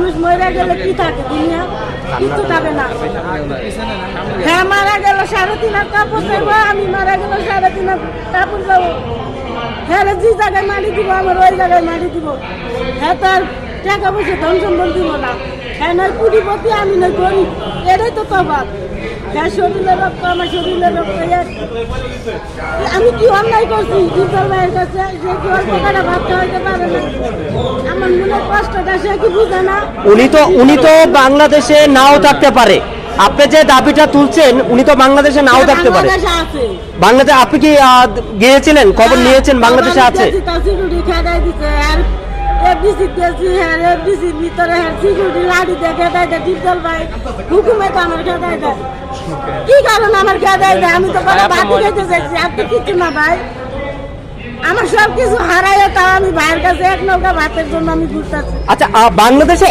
মানুষ মরে গেলে কি থাকে দুনিয়া, কিছু থাকে না। হ্যাঁ মারা গেল 3.5 কাপড় দেবো, আমি মারা গেল 3.5 কাপড় দেবো। হ্যাঁ যে জায়গায় মাটি দিব আমার ওই জায়গায় মাটি দিব। হ্যাঁ তার টাকা পয়সা ধন সম্পদ দিব না। হ্যাঁ নয় কোটিপতি, আমি নয় গরিব, এটাই তো তফাৎ। হ্যাঁ শরীরের রক্ত আমার শরীরের রক্ত। আমি কি অন্যায় করছি ইফতার ভাইয়ের কাছে? সে কি অল্প টাকা ভাত খাওয়াইতে পারে না? আমার মনে কষ্টটা সে কি বুঝে না? উনি তো বাংলাদেশে নাও থাকতে পারে। আপনি যে দাবিটা তুলছেন, উনি তো বাংলাদেশে নাও থাকতে পারে। বাংলাদেশে আপনি কি গিয়েছিলেন, খবর নিয়েছেন বাংলাদেশে আছে? কি কারণ আমার খেদাই দেয়? আমি তো ভাত খেতে চাইছি, আপনি কিছু না ভাই। আমার সব কিছু হারাই, তাও আমি ভাইয়ের কাছে 1 নৌকা ভাতের জন্য আমি ঘুরতেছি। আচ্ছা, বাংলাদেশে